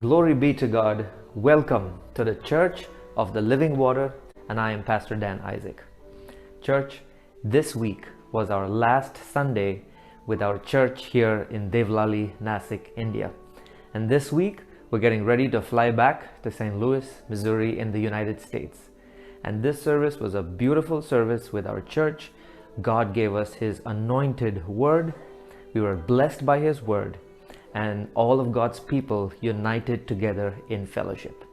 Glory be to God. Welcome to the Church of the Living Water, and I am Pastor Dan Isaac. Church, this week was our last Sunday with our church here in Devlali, Nasik, India. And this week, we're getting ready to fly back to St. Louis, Missouri in the United States. And this service was a beautiful service with our church. God gave us His anointed word. We were blessed by His word, and all of God's people united together in fellowship.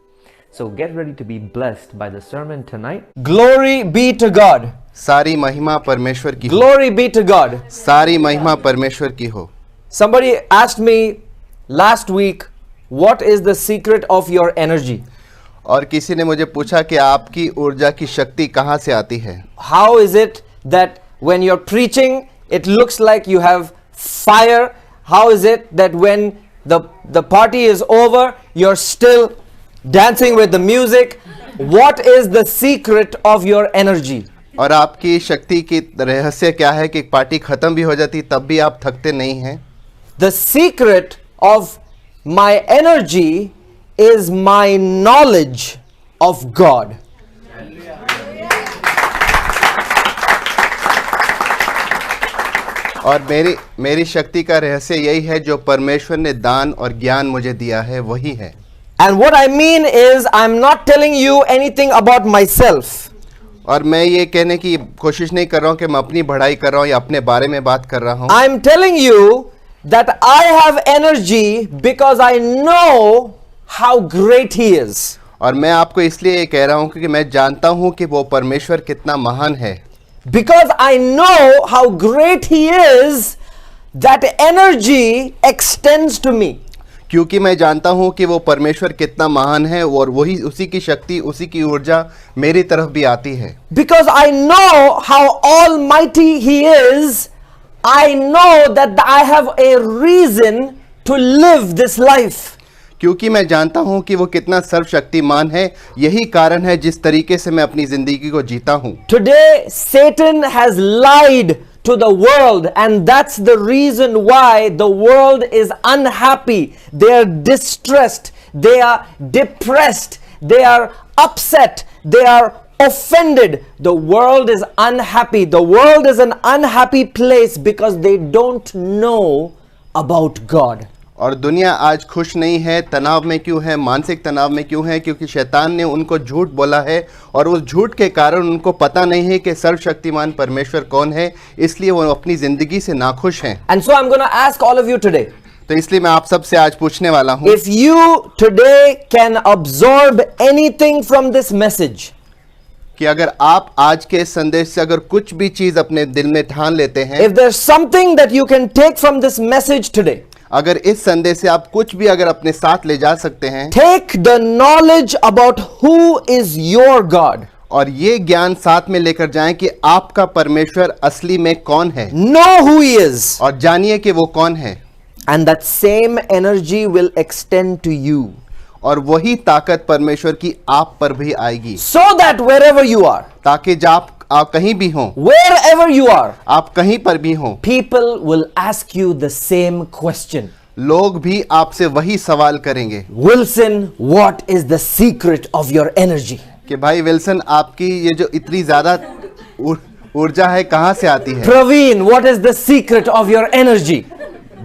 So get ready to be blessed by the sermon tonight. Glory be to God. सारी महिमा परमेश्वर की हो। Glory be to God. सारी महिमा परमेश्वर की हो। Somebody asked me last week, what is the secret of your energy? और किसी ने मुझे पूछा कि आपकी ऊर्जा की शक्ति कहाँ से आती है? How is it that when you're preaching, it looks like you have fire? How is it that when the party is over, you're still dancing with the music? What is the secret of your energy? और आपकी शक्ति की रहस्य क्या है कि party खत्म भी हो जाती तब भी आप थकते नहीं हैं? The secret of my energy is my knowledge of God. और मेरी शक्ति का रहस्य यही है जो परमेश्वर ने दान और ज्ञान मुझे दिया है वही है। And what I mean is, I'm not telling you anything about myself. और मैं ये कहने की कोशिश नहीं कर रहा हूँ कि मैं अपनी बढ़ाई कर रहा हूँ या अपने बारे में बात कर रहा हूँ। I'm telling you that I have energy because I know how great He is. और मैं आपको इसलिए ये कह रहा हूँ क्योंकि मैं जानता हूँ कि वो परमेश्वर कितना महान है। Because I know how great He is, that energy extends to me. क्योंकि मैं जानता हूँ कि वो परमेश्वर कितना महान है और वही उसी की शक्ति उसी की ऊर्जा मेरी तरफ भी आती है। Because I know how almighty He is, I know that I have a reason to live this life. क्योंकि मैं जानता हूँ कि वो कितना सर्वशक्तिमान है, यही कारण है जिस तरीके से मैं अपनी जिंदगी को जीता हूँ। Today Satan has lied to the world, and that's the reason why the world is unhappy. They are distressed, they are depressed, they are upset, they are offended. The world is unhappy. The world is an unhappy place because they don't know about God. और दुनिया आज खुश नहीं है, तनाव में क्यों है, मानसिक तनाव में क्यों है? क्योंकि शैतान ने उनको झूठ बोला है और उस झूठ के कारण उनको पता नहीं है कि सर्वशक्तिमान परमेश्वर कौन है, इसलिए वो अपनी जिंदगी से नाखुश हैं। And so I'm going to ask all of you today, तो इसलिए मैं आप सबसे आज पूछने वाला हूँ, if you today can absorb anything from this message, कि अगर आप आज के संदेश से अगर कुछ भी चीज अपने दिल में ठान लेते हैं, if there's something that you can take from this message today, अगर इस संदेश से आप कुछ भी अगर अपने साथ ले जा सकते हैं, take the knowledge about who is your God. और ये ज्ञान साथ में लेकर जाएं कि आपका परमेश्वर असली में कौन है, Know who He is. और जानिए कि वो कौन है। And that same energy will extend to you. और वही ताकत परमेश्वर की आप पर भी आएगी, So that wherever you are, ताकि जब आप कहीं भी हों, wherever you are, आप कहीं पर भी हों, people will ask you the same question. लोग भी आपसे वही सवाल करेंगे, Wilson, what is the secret of your energy? कि भाई विल्सन, आपकी ये जो इतनी ज्यादा ऊर्जा है कहाँ से आती है? Praveen, what is the secret of your energy?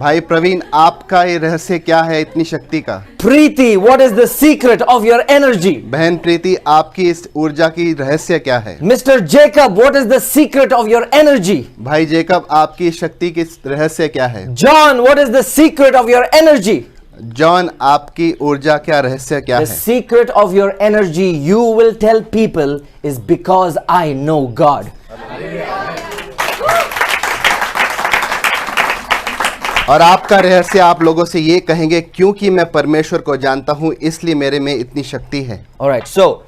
भाई प्रवीण, आपका ये रहस्य क्या है इतनी शक्ति का? Preeti, what is the secret of your energy? बहन प्रीति, आपकी इस ऊर्जा की रहस्य क्या है? Mr. Jacob, what is the secret of your energy? भाई जेकब, आपकी शक्ति की रहस्य क्या है? John, what is the secret of your energy? John, आपकी ऊर्जा क्या रहस्य क्या The है? secret of your energy, you will tell people, is because I know God. और आपका रहस्य आप लोगों से ये कहेंगे क्योंकि मैं परमेश्वर को जानता हूँ इसलिए मेरे में इतनी शक्ति है। Alright, so,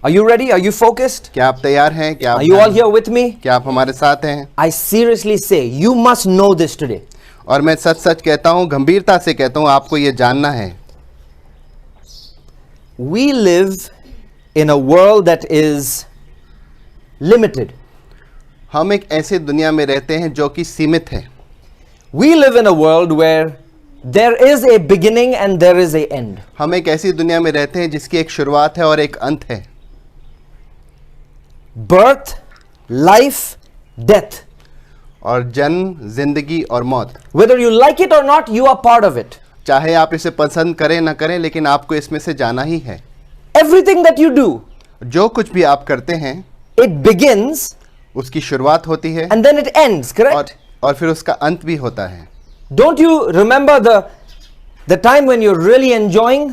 are you ready? Are you focused? क्या आप तैयार हैं? क्या Are you all here with me? क्या आप हमारे साथ हैं? I seriously say, you must know this today. और मैं सच सच कहता हूँ, गंभीरता से कहता हूँ, आपको ये जानना है। We live in a world that is limited. हम एक ऐसे दुनिया में रहते हैं जो कि सीमित है। We live in a world where there is a beginning and there is a end. हम एक ऐसी दुनिया में रहते हैं जिसकी एक शुरुआत है और एक अंत है. Birth, life, death. और जन्म, जिंदगी और मौत. Whether you like it or not, you are part of it. चाहे आप इसे पसंद करें ना करें, लेकिन आपको इसमें से जाना ही है. Everything that you do, जो कुछ भी आप करते हैं, it begins उसकी शुरुआत होती है and then it ends, correct? और फिर उसका अंत भी होता है. Don't you remember the time when you're really enjoying,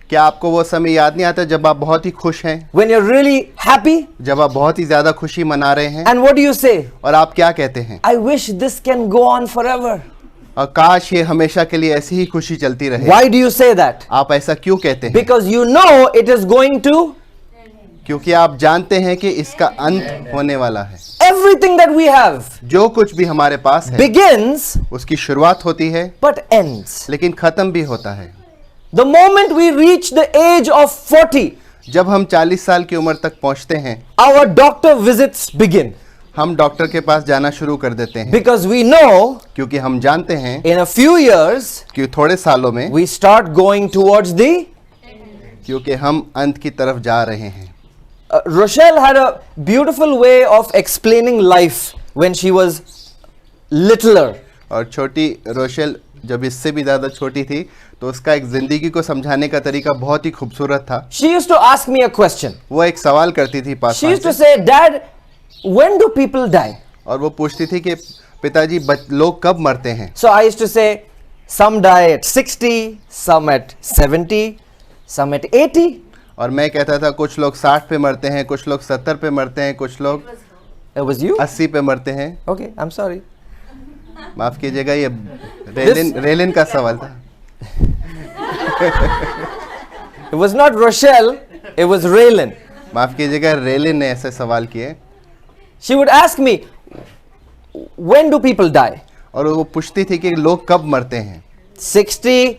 क्या आपको वो समय याद नहीं आता जब आप बहुत ही खुश हैं, when you're really happy, जब आप बहुत ही ज्यादा खुशी मना रहे हैं, and what do you say? और आप क्या कहते हैं? I wish this can go on forever. और काश ये हमेशा के लिए ऐसी ही खुशी चलती रहे. Why do you say that? आप ऐसा क्यों कहते हैं? Because you know it is going to, क्योंकि आप जानते हैं कि इसका अंत होने वाला है. everything that we have जो कुछ भी हमारे पास है, begins उसकी शुरुआत होती है but ends. लेकिन खत्म भी होता है. The moment we reach the age of 40, जब हम 40 साल की उम्र तक पहुंचते हैं, our doctor visits begin. हम डॉक्टर के पास जाना शुरू कर देते हैं. Because we know क्योंकि हम जानते हैं in a few years, कि थोड़े सालों में, we start going towards the. क्योंकि हम अंत की तरफ जा रहे हैं. Rochelle had a beautiful way of explaining life when she was littler. और छोटी रोशेल जब इससे भी ज्यादा छोटी थी, तो उसका एक जिंदगी को समझाने का तरीका बहुत ही खूबसूरत था. She used to ask me a question. वो एक सवाल करती थी पास She used to pass say, Dad, when do people die? और वो पूछती थी कि पिताजी लोग कब मरते हैं. So I used to say, some die at 60, some at 70, some at 80. और मैं कहता था कुछ लोग 60 पे मरते हैं, कुछ लोग 70 पे मरते हैं, कुछ लोग It was you? 80 पे मरते हैं. Okay, I'm sorry. माफ कीजिएगा, ये रेलिन का सवाल था. It was not Rochelle, it was Raylan. माफ कीजिएगा, रेलिन ने ऐसे सवाल किए. She would ask me, when do people die? और वो पूछती थी कि लोग कब मरते हैं. 60,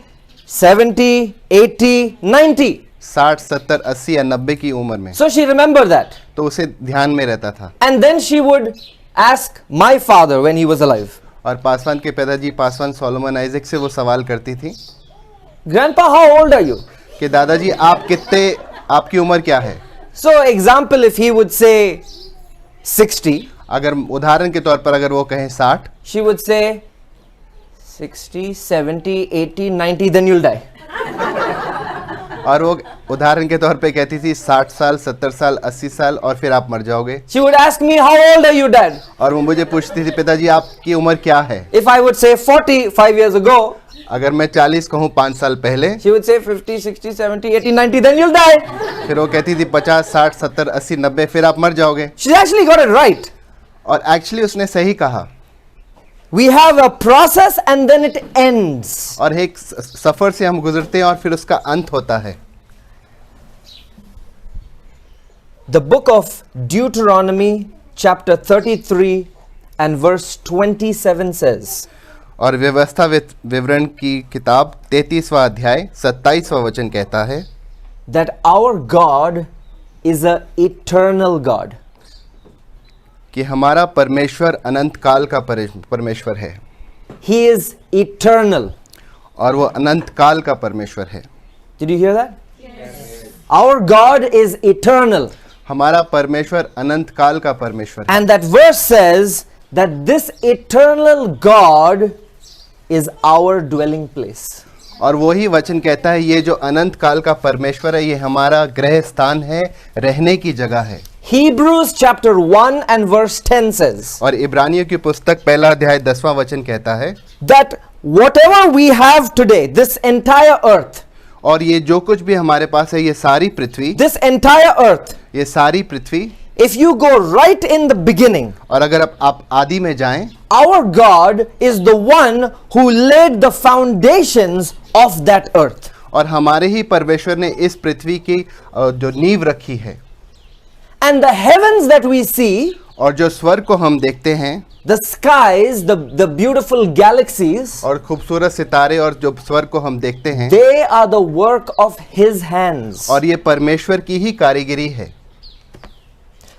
70, 80, 90. 60, 70, 80 या 90 की उम्र में. So she remembered that. तो उसे ध्यान में रहता था. And then she would ask my father when he was alive, और पासवान के पिताजी पासवान सोलोमन आइजक से वो सवाल करती थी Grandpa, how old are you? कि दादाजी आप कितने, आपकी उम्र क्या है. So example, if he would say 60, अगर उदाहरण के तौर पर अगर वो कहें 60, she would say 60, 70, 80, 90, then you'll die. और वो उदाहरण के तौर पे कहती थी 60 साल, 70 साल, 80 साल और फिर आप मर जाओगे. She would ask me, how old are you, Dad? और वो मुझे पूछती थी पिताजी आपकी उम्र क्या है. If I would say 40 5 years ago, अगर मैं 40 कहूँ 5 साल पहले, she would say 50, 60, 70, 80, 90, then you'll die. फिर वो कहती थी 50, 60, 70, 80, 90 फिर आप मर जाओगे. She actually got it right. और एक्चुअली उसने सही कहा. We have a process and then it ends. और एक सफर से हम गुजरते हैं और फिर उसका अंत होता है. The book of Deuteronomy chapter 33 and verse 27 says, और व्यवस्था विवरण की किताब 33वां अध्याय 27वां वचन कहता है that our God is a eternal God. कि हमारा परमेश्वर अनंत काल का परमेश्वर है. He is eternal. और वो अनंत काल का परमेश्वर है. Did you hear that? Yes. Our God is eternal. हमारा परमेश्वर अनंत काल का परमेश्वर है. And that verse says that this eternal God is our dwelling place. और वही वचन कहता है ये जो अनंत काल का परमेश्वर है ये हमारा गृह स्थान है, रहने की जगह है. Hebrews chapter 1 and verse 10 says और इब्रानियों की पुस्तक पहला अध्याय 10वां वचन कहता है that whatever we have today, this entire earth, और ये जो कुछ भी हमारे पास है, ये सारी पृथ्वी, this entire earth, ये सारी पृथ्वी, if you go right in the beginning, और अगर आप आदि में जाएं, our God is the one who laid the foundations of that earth. और हमारे ही परमेश्वर ने इस पृथ्वी की जो नींव रखी है. And the heavens that we see, और जो स्वर्ग को हम देखते हैं, the skies, the beautiful galaxies, और खूबसूरत सितारे और जो स्वर्ग को हम देखते हैं, they are the work of his hands. और ये परमेश्वर की ही कारीगरी है.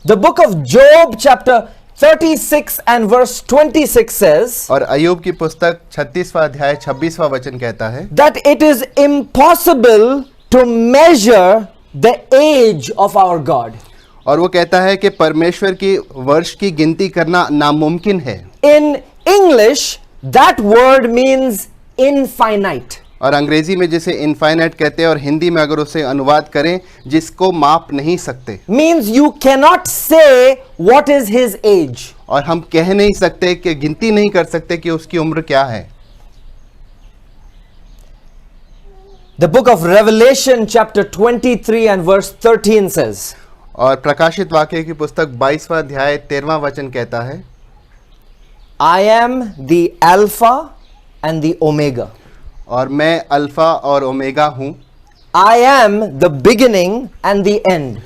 The book of Job chapter 36 and verse 26 says और अय्यूब की पुस्तक 36वां अध्याय 26वां वचन कहता है that it is impossible to measure the age of our God. और वो कहता है कि परमेश्वर की वर्ष की गिनती करना नामुमकिन है। In English, that word means infinite. और अंग्रेजी में जिसे इनफाइनाइट कहते हैं और हिंदी में अगर उसे अनुवाद करें जिसको माप नहीं सकते, Means you cannot say what is his age. और हम कह नहीं सकते कि गिनती नहीं कर सकते कि उसकी उम्र क्या है। The book of Revelation chapter 23 and verse 13 says, और प्रकाशित वाक्य की पुस्तक 22वां अध्याय 13वां वचन कहता है, I am the Alpha and the Omega. और मैं अल्फा और ओमेगा हूँ, I am the beginning and the end.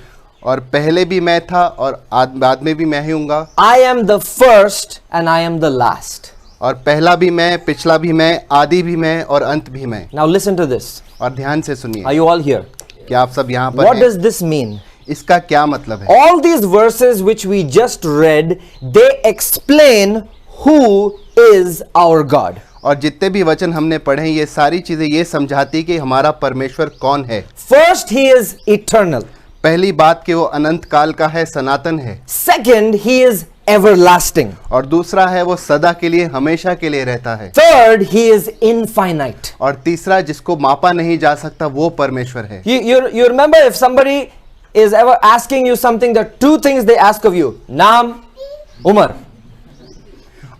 और पहले भी मैं था और बाद में भी मैं ही हूँगा, I am the first and I am the last. और पहला भी मैं, पिछला भी मैं, आदि भी मैं और अंत भी मैं। Now listen to this. और ध्यान से सुनिए, Are you all here? क्या आप सब यहाँ पर What हैं? does this mean? इसका क्या मतलब है? All these verses which we just read, they explain who is our God. और जितने भी वचन हमने पढ़े ये सारी चीजें ये समझाती कि हमारा परमेश्वर कौन है। First, he is eternal. पहली बात कि वो अनंत काल का है, सनातन है, Second, he is everlasting. और दूसरा है वो सदा के लिए, हमेशा के लिए रहता है, Third, he is infinite. और तीसरा जिसको मापा नहीं जा सकता वो परमेश्वर है। You remember if somebody is ever asking you something, the two things they ask of you, Naam, Umar.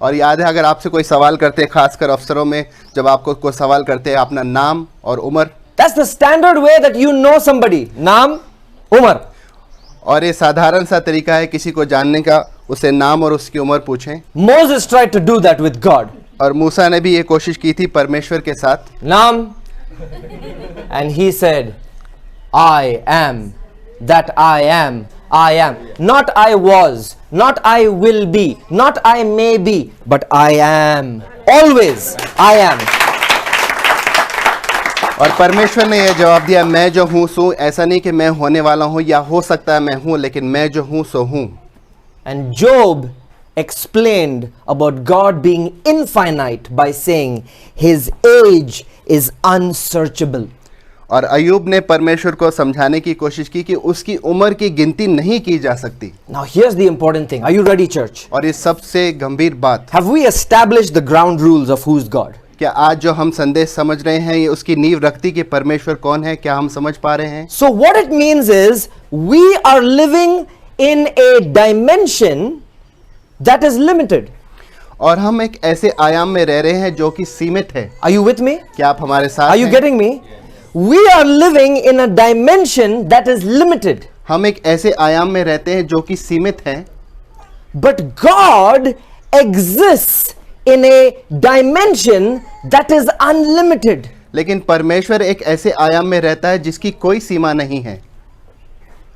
और याद है अगर आपसे कोई सवाल करते हैं, खासकर अफसरों में जब आपको कोई सवाल करते हैं, अपना नाम और उम्र, That's the standard way that you know somebody. Naam, Umar. और ये साधारण सा तरीका है किसी को जानने का, उसे नाम और उसकी उम्र पूछें। Moses tried to do that with God. और मूसा ने भी ये कोशिश की थी परमेश्वर के साथ। Naam. And he said, I am that I am. I am. Not I was, not I will be, not I may be, but I am. Always I am. और परमेश्वर ने यह जवाब दिया, मैं जो हूँ सो, ऐसा नहीं कि मैं होने वाला हूँ या हो सकता है मैं हूँ, लेकिन मैं जो हूँ सो हूँ। And Job explained about God being infinite by saying his age is unsearchable. और अय्यूब ने परमेश्वर को समझाने की कोशिश की कि उसकी उम्र की गिनती नहीं की जा सकती। Now here's the important thing. Are you ready, church? और ये सबसे गंभीर बात, Have we established the ground rules of who's God? क्या आज जो हम संदेश समझ रहे हैं ये उसकी नींव रखती कि परमेश्वर कौन है, क्या हम समझ पा रहे हैं? So what it means is we are living in a dimension that is limited. और हम एक ऐसे आयाम में रह रहे हैं जो कि सीमित है। Are you with me? क्या आप हमारे साथ Are you हैं? getting me? We are living in a dimension that is limited. हम एक ऐसे आयाम में रहते हैं जो कि सीमित है, But God exists in a dimension that is unlimited. लेकिन परमेश्वर एक ऐसे आयाम में रहता है जिसकी कोई सीमा नहीं है।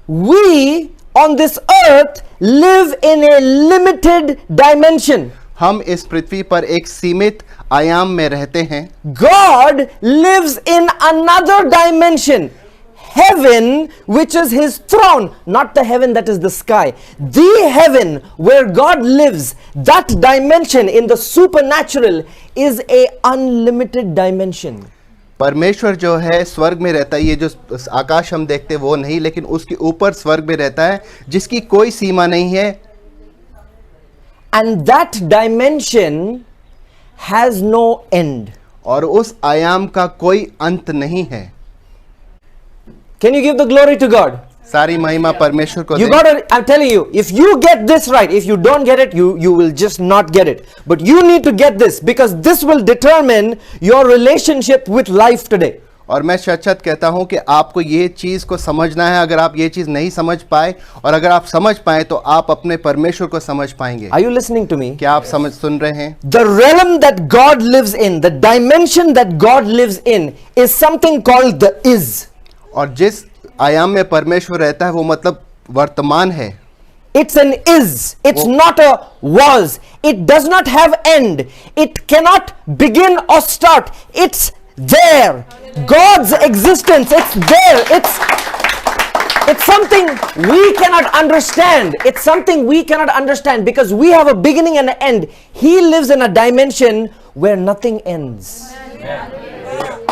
We on this earth live in a limited dimension. हम इस पृथ्वी पर एक सीमित आयाम में रहते हैं। God lives in another dimension, heaven, which is his throne, not the heaven that is the sky. The heaven where God lives, that dimension in the supernatural is a unlimited dimension. परमेश्वर जो है स्वर्ग में रहता है, ये जो आकाश हम देखते हैं वो नहीं, लेकिन उसके ऊपर स्वर्ग में रहता है जिसकी कोई सीमा नहीं है। And that dimension has no end. और उस आयाम का कोई अंत नहीं है। Can you give the glory to God? सारी महिमा परमेश्वर को You दें। got to, I'm telling you, if you get this right, if you don't get it, you will just not get it. But you need to get this because this will determine your relationship with life today. और मैं सच कहता हूं कि आपको ये चीज को समझना है। अगर आप ये चीज नहीं समझ पाए और अगर आप समझ पाए तो आप अपने परमेश्वर को समझ पाएंगे। Are you listening to me? क्या आप सुन रहे हैं? The realm that God lives in, the dimension that God lives in is something called the is. और जिस आयाम में परमेश्वर रहता है वो मतलब वर्तमान है। It's an is. It's not a was. It does not have end. It cannot begin or start. It's there. God's existence, it's there. It's something we cannot understand. It's something we cannot understand because we have a beginning and an end. He lives in a dimension where nothing ends.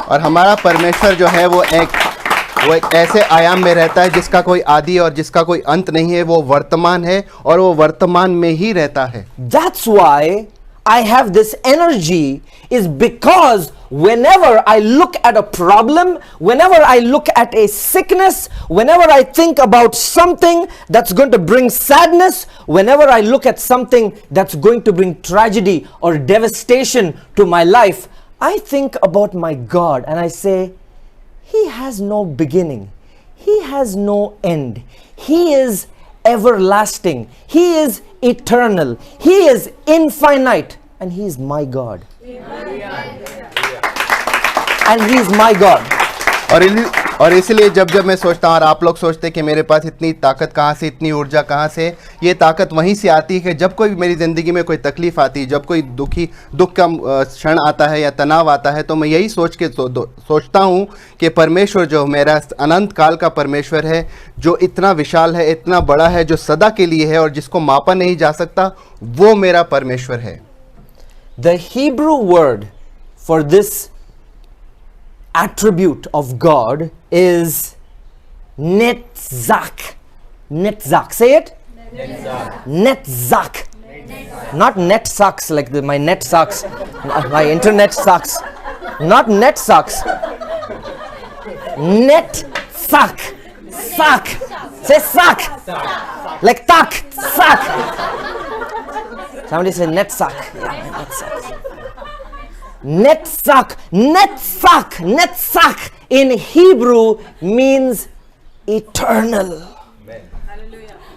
और हमारा परमेश्वर जो है वो एक ऐसे आयाम में रहता है जिसका कोई आदि और जिसका कोई अंत नहीं है. वो वर्तमान है और वो वर्तमान में ही रहता है. That's why I have this energy, is because whenever I look at a problem, whenever I look at a sickness, whenever I think about something that's going to bring sadness, whenever I look at something that's going to bring tragedy or devastation to my life, I think about my God and I say, He has no beginning. He has no end. He is everlasting. He is eternal. He is infinite. And He is my God. And He is my God. और इसलिए जब मैं सोचता हूँ और आप लोग सोचते हैं कि मेरे पास इतनी ताकत कहाँ से, इतनी ऊर्जा कहाँ से, ये ताकत वहीं से आती है कि जब कोई मेरी ज़िंदगी में कोई तकलीफ़ आती है, जब कोई दुख का क्षण आता है या तनाव आता है, तो मैं यही सोचता हूँ कि परमेश्वर जो मेरा अनंत काल का परमेश्वर है, जो इतना विशाल है, इतना बड़ा है, जो सदा के लिए है और जिसको मापा नहीं जा सकता, वो मेरा परमेश्वर है. The Hebrew word for this attribute of God is netzach. Netzach. Say it. Netzach. Not net sucks like my net sucks. My internet sucks. Not net sucks. Net suck. Suck. Say suck. Like tuck. Suck. Somebody say net suck. Yeah, net suck. Netzach, netzach, netzach in Hebrew means eternal.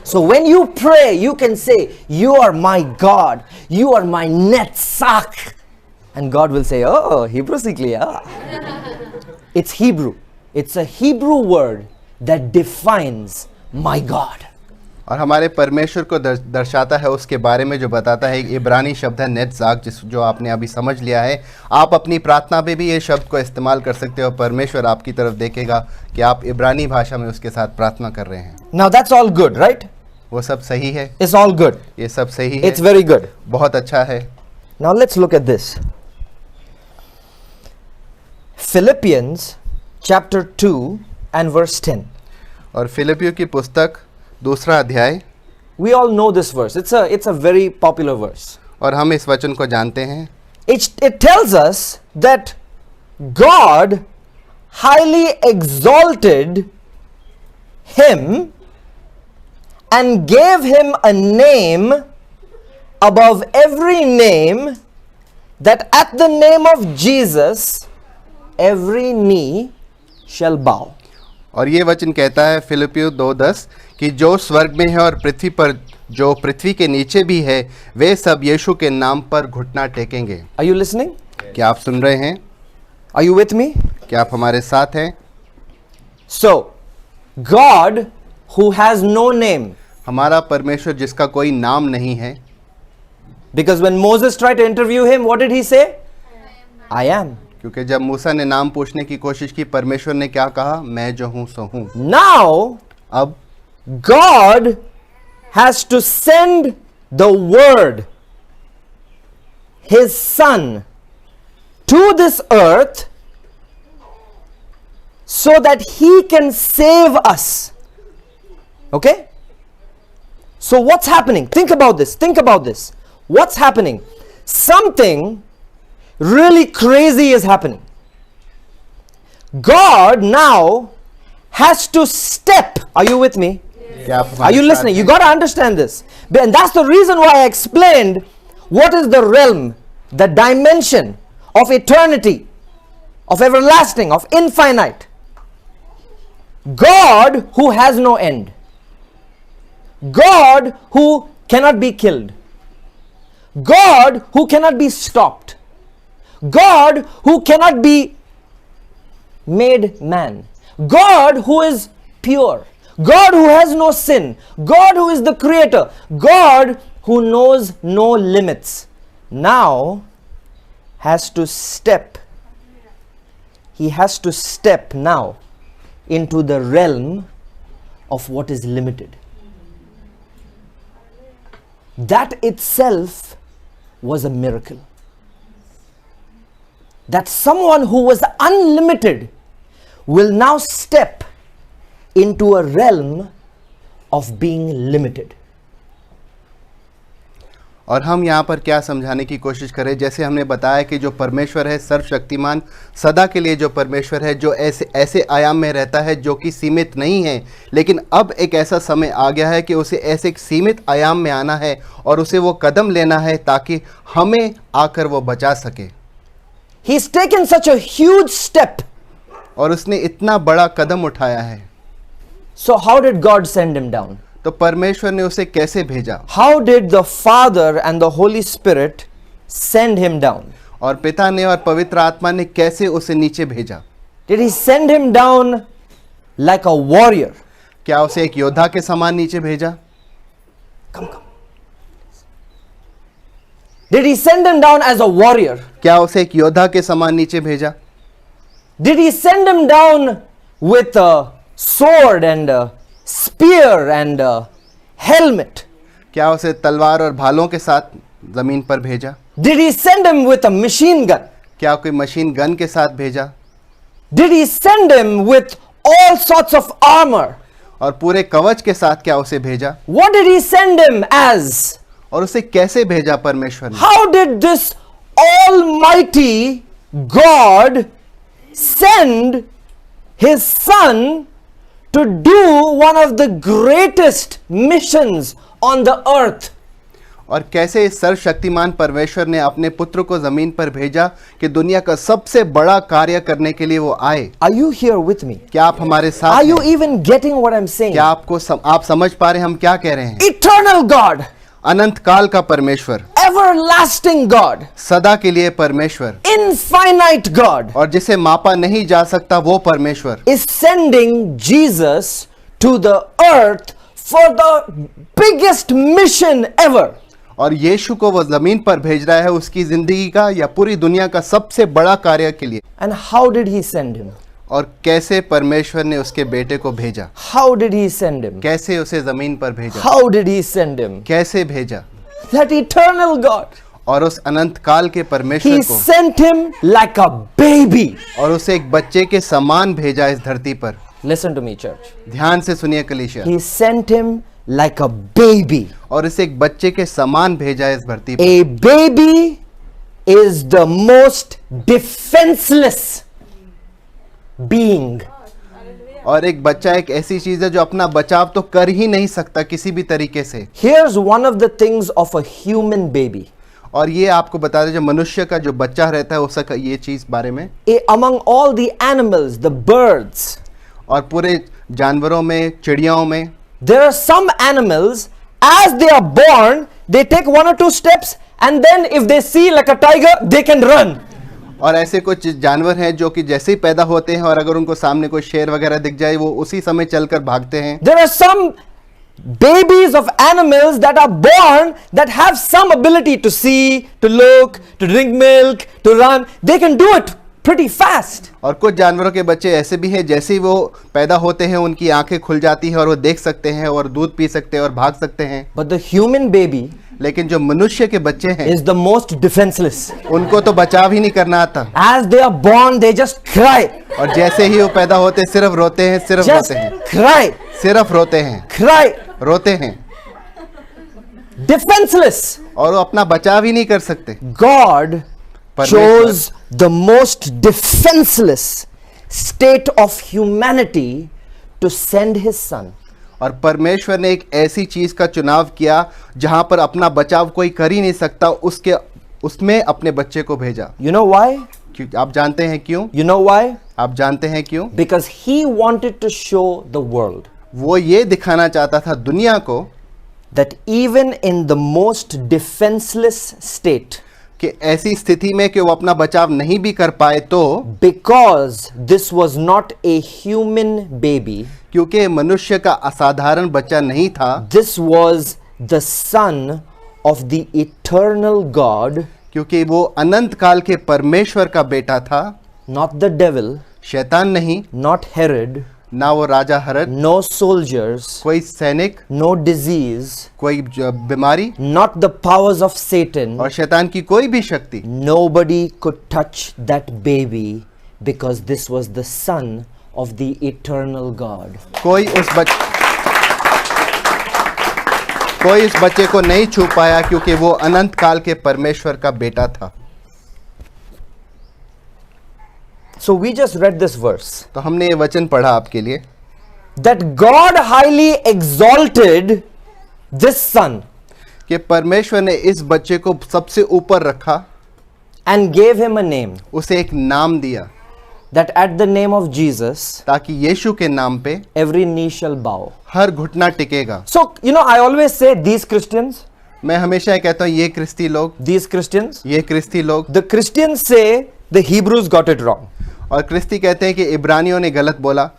So when you pray, you can say, You are my God, you are my netzach. And God will say, Oh, Hebrew sikliya. It's Hebrew. It's a Hebrew word that defines my God. और हमारे परमेश्वर को दर्शाता है, उसके बारे में जो बताता है. एक इब्रानी शब्द है नेत्ज़ाक, जो आपने अभी समझ लिया है. आप अपनी प्रार्थना में भी ये शब्द को इस्तेमाल कर सकते हो. परमेश्वर आपकी तरफ देखेगा कि आप इब्रानी भाषा में उसके साथ प्रार्थना कर रहे हैं. Now that's all good, right? वो सब सही है. It's all good. ये सब सही है. It's very good. बहुत अच्छा है. Now let's look at this. Philippians chapter 2 and verse 10. और फिलिपियों की पुस्तक दूसरा अध्याय. We all know this verse. It's a very popular verse. और हम इस वचन को जानते हैं. It tells us that God highly exalted him and gave him a name above every name, that at the name of Jesus every knee shall bow. और ये वचन कहता है फिलिपियों 2:10 कि जो स्वर्ग में है और पृथ्वी पर, जो पृथ्वी के नीचे भी है, वे सब यीशु के नाम पर घुटना टेकेंगे. Are you listening? क्या आप सुन रहे हैं? Are you with me? क्या आप हमारे साथ हैं? So, God who has no name. हमारा परमेश्वर जिसका कोई नाम नहीं है. Because when Moses tried to interview him, what did he say? I am. क्योंकि जब मूसा ने नाम पूछने की कोशिश की, परमेश्वर ने क्या कहा? मैं जो हूं सो हूं. Now, अब God has to send the word, his son, to this earth so that he can save us. Okay? So what's happening? Think about this. Think about this. What's happening? Something really crazy is happening. God now has to step. Are you with me? क्या आप Are हमारे you साथ listening? You हैं? got to understand this. And that's the reason why I explained what is the realm, the dimension of eternity, of everlasting, of infinite. God who has no end. God who cannot be killed. God who cannot be stopped. God who cannot be made man. God who is pure. God who has no sin. God who is the creator. God who knows no limits. Now has to step. He has to step now into the realm of what is limited. That itself was a miracle. That someone who was unlimited will now step into a realm of being limited. और हम यहाँ पर क्या समझाने की कोशिश करें, जैसे हमने बताया कि जो परमेश्वर है सर्वशक्तिमान, सदा के लिए जो परमेश्वर है, जो ऐसे आयाम में रहता है जो कि सीमित नहीं है, लेकिन अब एक ऐसा समय आ गया है कि उसे ऐसे एक सीमित आयाम में आना है और उसे वो कदम लेना है ताकि हमें आकर वो बचा सके. He's taken such a huge step. और उसने इतना बड़ा कदम उठाया है. So how did God send him down? तो परमेश्वर ने उसे कैसे भेजा? How did the Father and the Holy Spirit send him down? और पिता ने और पवित्र आत्मा ने कैसे उसे नीचे भेजा? Did he send him down like a warrior? क्या उसे एक योद्धा के समान नीचे भेजा? Come. Did he send him down as a warrior? क्या उसे एक योद्धा के समान नीचे भेजा? Did he send him down with a sword and a spear and a helmet? क्या उसे तलवार और भालों के साथ जमीन पर भेजा? Did he send him with a machine gun? क्या कोई मशीन गन के साथ भेजा? Did he send him with all sorts of armor? और पूरे कवच के साथ क्या उसे भेजा? What did he send him as? और उसे कैसे भेजा परमेश्वर ने? How did this Almighty God send his son to do one of the greatest missions on the earth? और कैसे इस सर्वशक्तिमान परमेश्वर ने अपने पुत्र को जमीन पर भेजा कि दुनिया का सबसे बड़ा कार्य करने के लिए वो आए? Are you here with me? क्या आप हमारे साथ Are you हैं? even getting what I'm saying? क्या आप समझ पा रहे हैं हम क्या कह रहे हैं? Eternal God, अनंत काल का परमेश्वर, everlasting God, सदा के लिए परमेश्वर, infinite God और जिसे मापा नहीं जा सकता वो परमेश्वर is sending Jesus to the earth for the biggest mission ever. और यीशु को वो जमीन पर भेज रहा है उसकी जिंदगी का या पूरी दुनिया का सबसे बड़ा कार्य के लिए. And how did he send him? और कैसे परमेश्वर ने उसके बेटे को भेजा? How did he send him? कैसे उसे जमीन पर भेजा? How did he send him? कैसे भेजा? That eternal God. और उस अनंत काल के परमेश्वर He को sent him like a baby. और उसे एक बच्चे के समान भेजा इस धरती पर. Listen to me, church. ध्यान से सुनिए कलीसिया. He sent him like a baby. और इसे एक बच्चे के समान भेजा इस धरती पर. A baby is the most defenseless being. और एक बच्चा एक ऐसी चीज है जो अपना बचाव तो कर ही नहीं सकता किसी भी तरीके से. Here's one of the things of a human baby. और ये आपको बता दें जो मनुष्य का जो बच्चा रहता है उसका ये चीज बारे में. Among all the animals, the birds, और पूरे जानवरों में, चिड़ियाओं में, there are some animals, as they are born, they take one or two steps, and then if they see like a tiger, they can run. और ऐसे कुछ जानवर हैं जो कि जैसे ही पैदा होते हैं और अगर उनको सामने कोई शेर वगैरह दिख जाए वो उसी समय चलकर भागते हैं. There are some babies of animals that are born that have some ability to see, to look, to drink milk, to run. They can do it pretty fast. और कुछ जानवरों के बच्चे ऐसे भी हैं जैसे ही वो पैदा होते हैं उनकी आंखें खुल जाती हैं और वो देख सकते हैं और दूध पी सकते हैं और भाग सकते हैं. But the human baby लेकिन जो मनुष्य के बच्चे हैं is the most defenseless. उनको तो बचाव ही नहीं करना आता. As they are born, they just cry. और जैसे ही वो पैदा होते सिर्फ रोते हैं, सिर्फ Just रोते हैं, cry, सिर्फ रोते हैं, cry. रोते हैं Defenseless. और वो अपना बचाव ही नहीं कर सकते. God परमेश्वर chose the most defenseless state of humanity to send his son. और परमेश्वर ने एक ऐसी चीज का चुनाव किया जहां पर अपना बचाव कोई कर ही नहीं सकता, उसमें अपने बच्चे को भेजा. You know why? क्यों? आप जानते हैं क्यों? You know why? आप जानते हैं क्यों? Because he wanted to show the world वो ये दिखाना चाहता था दुनिया को that even in the most defenseless state, कि ऐसी स्थिति में कि वो अपना बचाव नहीं भी कर पाए तो, because this was not a human baby, क्योंकि मनुष्य का असाधारण बच्चा नहीं था, this was the son of the eternal God, क्योंकि वो अनंत काल के परमेश्वर का बेटा था, not the devil, शैतान नहीं, not Herod, ना वो राजा हरद, no soldiers, कोई सैनिक, no disease, कोई बीमारी not the powers of Satan. और शैतान की कोई भी शक्ति, Nobody could touch that baby because this was the son of the eternal God. कोई इस बच्चे को नहीं छू पाया क्योंकि वो अनंत काल के परमेश्वर का बेटा था। So we just read this verse तो हमने ये वचन पढ़ा आपके लिए that God highly exalted this son कि परमेश्वर ने इस बच्चे को सबसे ऊपर रखा, and gave him a name, उसे एक नाम दिया, that at the name of Jesus ताकि यीशु के नाम पे every knee shall bow. हर घुटना टिकेगा। So I always say these Christians, मैं हमेशा ये कहता हूँ, ये क्रिस्ती लोग, these Christians, ये क्रिस्ती लोग, the Christians say the Hebrews got it wrong. और क्रिस्ती कहते हैं कि इब्रानियों ने गलत बोला,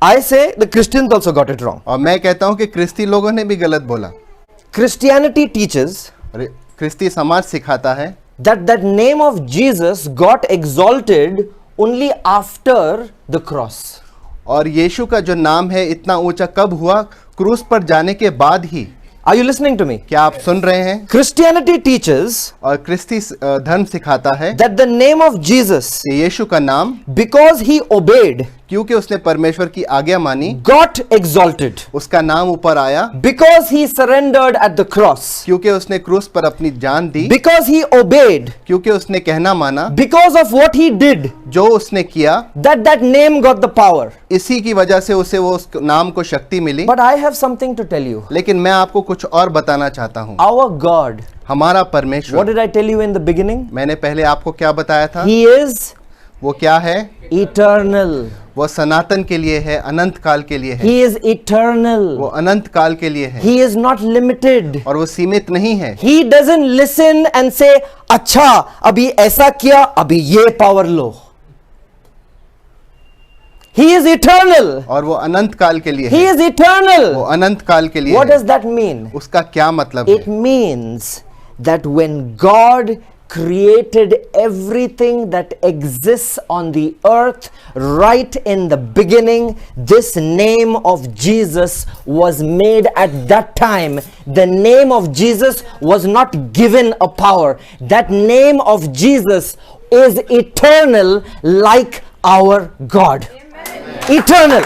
I say the Christians also got it wrong. और मैं कहता हूँ कि क्रिस्ती लोगों ने भी गलत बोला। Christianity teaches और क्रिस्ती समाज सिखाता है that that name of Jesus got exalted only after the cross. और यीशु का जो नाम है इतना ऊंचा कब हुआ? क्रूस पर जाने के बाद ही। Are you listening to me? क्या आप सुन रहे हैं? Christianity teaches और क्रिस्ती धर्म सिखाता है that the name of Jesus, कि यीशु का नाम, because he obeyed, क्योंकि उसने परमेश्वर की आज्ञा मानी, got exalted. उसका नाम ऊपर आया, Because he surrendered at the cross. क्योंकि उसने क्रूस पर अपनी जान दी, Because he obeyed. क्योंकि उसने कहना माना, Because of what he did, जो उसने किया, that name got the power. इसी की वजह से उसे वो उस नाम को शक्ति मिली। But I have something to tell you. लेकिन मैं आपको कुछ और बताना चाहता हूँ। Our God, हमारा what परमेश्वर, did I tell you in the beginning? मैंने पहले आपको क्या बताया था? He is वो क्या है? eternal. वो सनातन के लिए है, अनंत काल के लिए है। He is eternal. वो अनंत काल के लिए है He is not limited. और वो सीमित नहीं है। He doesn't listen and say, अच्छा अभी ऐसा किया, अभी ये power low. He is eternal. और वो अनंत काल के लिए He है। is eternal. वो अनंत काल के लिए What है। does that mean? उसका क्या मतलब It है? means that when God created everything that exists on the earth right in the beginning, this name of Jesus was made at that time. The name of Jesus was not given a power. That name of Jesus is eternal like our God. Eternal.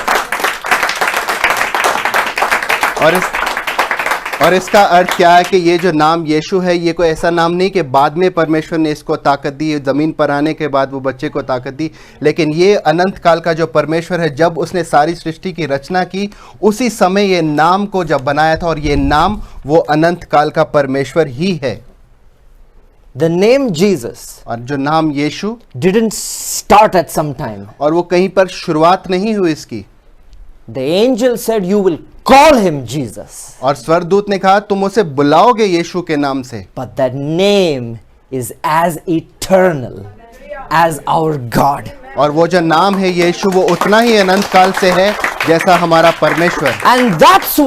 और इसका अर्थ क्या है कि ये जो नाम यीशु है, ये कोई ऐसा नाम नहीं कि बाद में परमेश्वर ने इसको ताकत दी, ज़मीन पर आने के बाद वो बच्चे को ताकत दी, लेकिन ये अनंत काल का जो परमेश्वर है, जब उसने सारी सृष्टि की रचना की, उसी समय ये नाम को जब बनाया था, और ये नाम वो अनंत काल का परमेश्वर ही है। The name Jesus और जो नाम यीशु, didn't start at some time. और वो कहीं पर शुरुआत नहीं हुई इसकी। The angel said, you will call him Jesus. और स्वर्गदूत ने कहा, तुम उसे बुलाओगे यीशु के नाम से। But that name is as eternal as our God. और वो जो नाम है यीशु, वो उतना ही अनंत काल से है जैसा हमारा परमेश्वर। And that's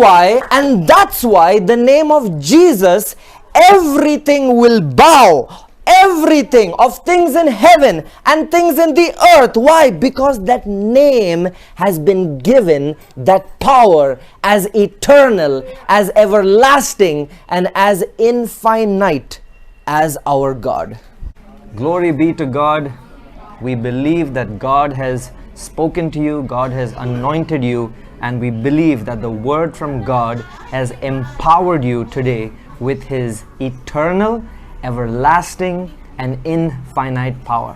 why the name of Jesus, everything will bow. Everything of things in heaven and things in the earth. Why? Because that name has been given that power as eternal, as everlasting, and as infinite as our God. Glory be to God. We believe that God has spoken to you, God has anointed you, and we believe that the word from God has empowered you today with his eternal, everlasting, and infinite power.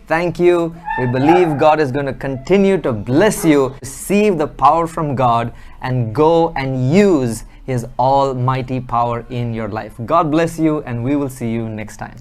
Thank you. We believe God is going to continue to bless you. Receive the power from God and go and use his almighty power in your life. God bless you, and we will see you next time.